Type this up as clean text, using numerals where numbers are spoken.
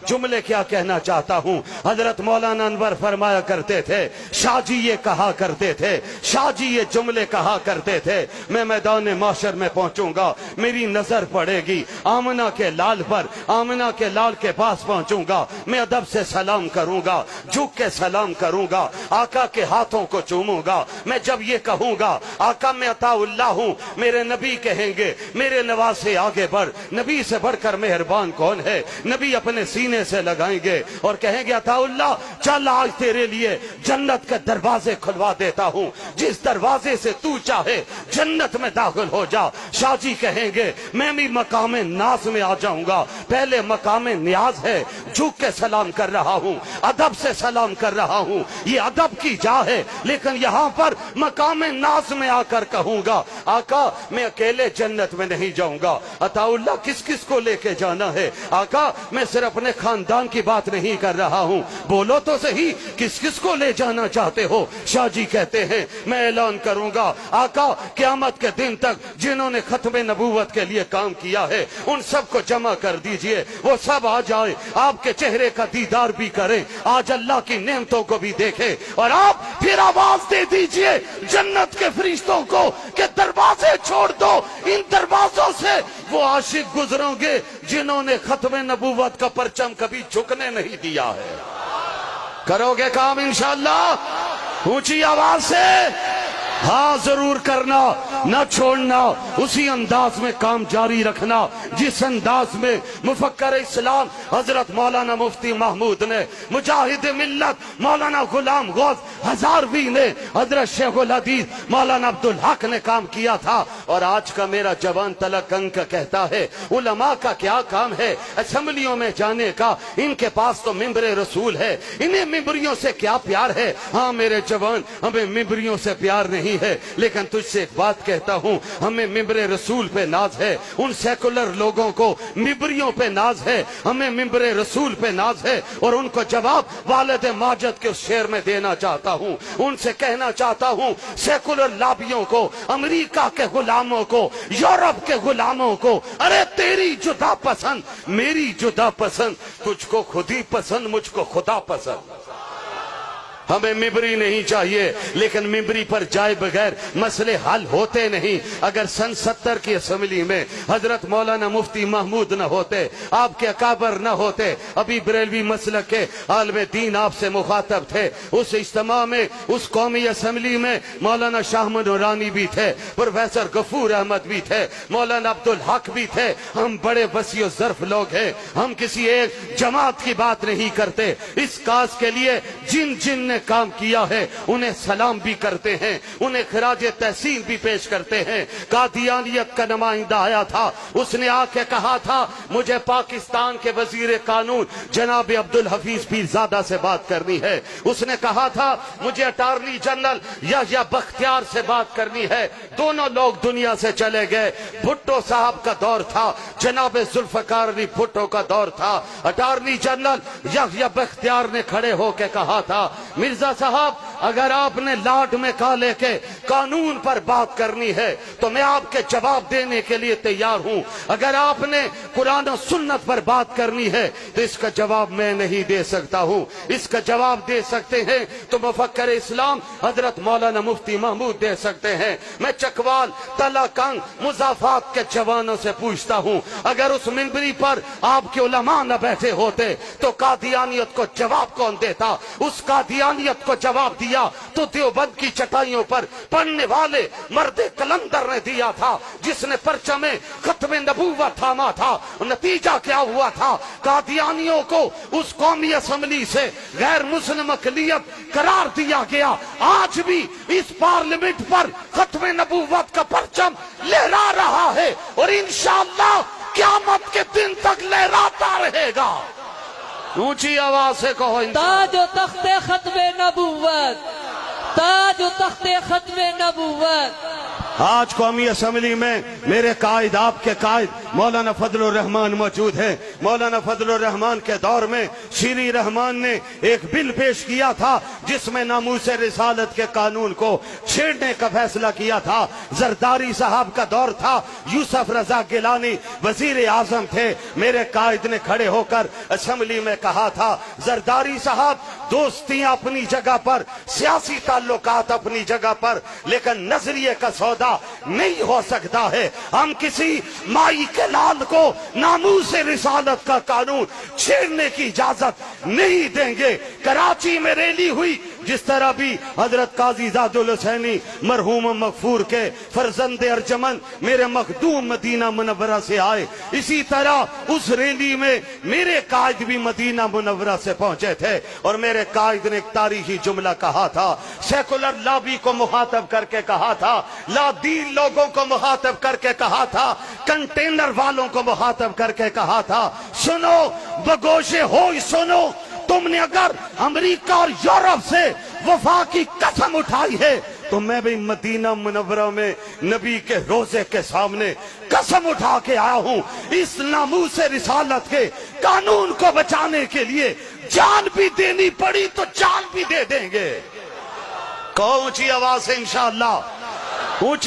جملے کیا کہنا چاہتا ہوں. حضرت مولانا انور فرمایا کرتے تھے, شاہ جی یہ کہا کرتے تھے, شاہ جی یہ جملے کہا کرتے تھے, میں میدان معاشر میں پہنچوں گا, میری نظر پڑے گی آمنہ کے لال پر, آمنہ کے لال کے پاس پہنچوں گا, میں ادب سے سلام کروں گا, جھک کے سلام کروں گا, آقا کے ہاتھوں کو چوموں گا. میں جب یہ کہوں گا آقا میں عطا اللہ ہوں, میرے نبی کہیں گے میرے نواسے آگے بڑھ, نبی سے بڑھ کر مہربان کون ہے. نبی اپنے سینے سے لگائیں گے اور کہیں گے عطا اللہ چل آج تیرے لیے جنت کے دروازے کھلوا دیتا ہوں, جس دروازے سے تو چاہے جنت میں داخل ہو جا. شاہ جی کہیں گے میں بھی مقام ناز میں آ جاؤں گا, پہلے مقام نیاز ہے, جھک کے سلام کر رہا ہوں, ادب سے سلام کر رہا ہوں, یہ ادب کی جا ہے, لیکن یہاں پر مقام ناز میں آ کر کہوں گا آقا میں اکیلے جنت میں نہیں جاؤں گا. عطا اللہ کس کس کو لے کے جانا ہے. آقا میں صرف اپنے خاندان کی بات نہیں کر رہا ہوں, بولو تو صحیح کس کس کو لے جانا چاہتے ہو. شاہ جی کہتے ہیں میں اعلان کروں گا آقا قیامت کے دن تک جنہوں نے ختم نبوت کے لیے کام کیا ہے ان سب کو جمع کر دیجئے, وہ سب آ جائیں, آپ کے چہرے کا دیدار بھی کریں, آج اللہ کی نعمتوں کو بھی دیکھیں, اور آپ پھر آواز دے دیجئے جنت کے فرشتوں کو کہ دروازے چھوڑ دو, ان دروازوں سے وہ عاشق گزروں گے جنہوں نے ختم نبوت کا پرچم کبھی جھکنے نہیں دیا ہے. کرو گے کام انشاءاللہ اونچی آواز سے ہاں ضرور کرنا, نہ چھوڑنا, اسی انداز میں کام جاری رکھنا جس انداز میں مفکر اسلام حضرت مولانا مفتی محمود نے, مجاہد ملت مولانا غلام غوث ہزاروی نے, حضرت شیخ الحدیث مولانا عبدالحق نے کام کیا تھا. اور آج کا میرا جوان طلق انک کہتا ہے علماء کا کیا کام ہے اسمبلیوں میں جانے کا, ان کے پاس تو ممبر رسول ہے, انہیں ممبریوں سے کیا پیار ہے. ہاں میرے جوان ہمیں ممبریوں سے پیار نہیں ہے, لیکن تجھ سے ایک بات کہتا ہوں ہمیں ممبر رسول پہ ناز ہے. ان سیکولر لوگوں کو ممبریوں پہ ناز ہے, ہمیں ممبر رسول پہ ناز ہے. اور ان کو جواب والد ماجد کے اس شعر میں دینا چاہتا ہوں, ان سے کہنا چاہتا ہوں سیکولر لابیوں کو, امریکہ کے غلاموں کو, یورپ کے غلاموں کو, ارے تیری جدا پسند میری جدا پسند, تجھ کو خود ہی پسند مجھ کو خدا پسند. ہمیں ممبری نہیں چاہیے, لیکن ممبری پر جائے بغیر مسئلے حل ہوتے نہیں. اگر سن 70 کی اسمبلی میں حضرت مولانا مفتی محمود نہ ہوتے, آپ کے اکابر نہ ہوتے, ابھی بریلوی مسلک کے عالم دین آپ سے مخاطب تھے. اس اجتماع میں اس قومی اسمبلی میں مولانا شاہ نورانی بھی تھے, پروفیسر غفور احمد بھی تھے, مولانا عبدالحق بھی تھے. ہم بڑے وسیع و ظرف لوگ ہیں, ہم کسی ایک جماعت کی بات نہیں کرتے. اس کاز کے لیے جن جن نے کام کیا ہے انہیں سلام بھی کرتے ہیں, انہیں خراج تحسین بھی پیش کرتے ہیں. قادیانیت کا نمائندہ آیا تھا, اس نے آ کے کہا تھا مجھے پاکستان کے وزیر قانون جناب عبدالحفیظ پیرزادہ سے بات کرنی ہے. اس نے کہا تھا مجھے اٹارنی جنرل یا بختیار سے بات کرنی ہے. دونوں لوگ دنیا سے چلے گئے. بھٹو صاحب کا دور تھا, جناب ذوالفقار علی بھٹو کا دور تھا. اٹارنی جنرل یا بختیار نے کھڑے ہو کے کہا تھا مرزا صاحب اگر آپ نے لاٹ میں کہا لے کے قانون پر بات کرنی ہے تو میں آپ کے جواب دینے کے لیے تیار ہوں, اگر آپ نے قرآن و سنت پر بات کرنی ہے تو اس کا جواب میں نہیں دے سکتا ہوں. اس کا جواب دے سکتے ہیں تو مفکر اسلام حضرت مولانا مفتی محمود دے سکتے ہیں. میں چکوال تلا کنگ مضافات کے جوانوں سے پوچھتا ہوں اگر اس منبری پر آپ کے علماء نہ بیٹھے ہوتے تو قادیانیت کو جواب کون دیتا. اس قادیانیت کو جواب دیا تو دیوبند کی چٹائیوں پر پڑھنے والے مرد کلندر نے دیا تھا, جس نے پرچم ختم نبوت تھاما تھا. نتیجہ کیا ہوا تھا, قادیانیوں کو اس قومی اسمبلی سے غیر مسلم اقلیت قرار دیا گیا. آج بھی اس پارلیمنٹ پر ختم نبوت کا پرچم لہرا رہا ہے اور انشاءاللہ قیامت کے دن تک لہراتا رہے گا. اونچی آواز سے کہو تاج و تخت ختم نبوت, تاج و تخت ختم نبوت, آج قومی اسمبلی میں میرے قائد، آپ کے قائد مولانا فضل الرحمان موجود ہیں۔ مولانا فضل الرحمان کے دور میں شیریں رحمان نے ایک بل پیش کیا تھا جس میں ناموس رسالت کے قانون کو چھیڑنے کا فیصلہ کیا تھا۔ زرداری صاحب کا دور تھا، یوسف رضا گیلانی وزیر اعظم تھے۔ میرے قائد نے کھڑے ہو کر اسمبلی میں کہا تھا، زرداری صاحب دوستیاں اپنی جگہ پر، سیاسی تعلقات اپنی جگہ پر، لیکن نظریے کا سودا نہیں ہو سکتا ہے۔ ہم کسی مائی کے لال کو ناموس رسالت کا قانون چھیڑنے کی اجازت نہیں دیں گے۔ کراچی میں ریلی ہوئی، جس طرح بھی حضرت قاضی زاد الحسینی مرحوم مغفور کے فرزند ارجمن میرے مخدوم مدینہ منورہ سے آئے، اسی طرح اس ریلی میں میرے قائد بھی مدینہ منورہ سے پہنچے تھے، اور میرے قائد نے ایک تاریخی جملہ کہا تھا، سیکولر لابی کو مخاطب کر کے کہا تھا، لا دین لوگوں کو مخاطب کر کے کہا تھا، کنٹینر والوں کو مخاطب کر کے کہا تھا، سنو بگوش ہوئی سنو، تم نے اگر امریکہ اور یورپ سے وفا کی قسم اٹھائی ہے تو میں بھی مدینہ منورہ میں نبی کے روزے کے سامنے قسم اٹھا کے آیا ہوں، اس ناموس رسالت کے قانون کو بچانے کے لیے جان بھی دینی پڑی تو جان بھی دے دیں گے۔ کہو اونچی آواز سے انشاءاللہ، اونچی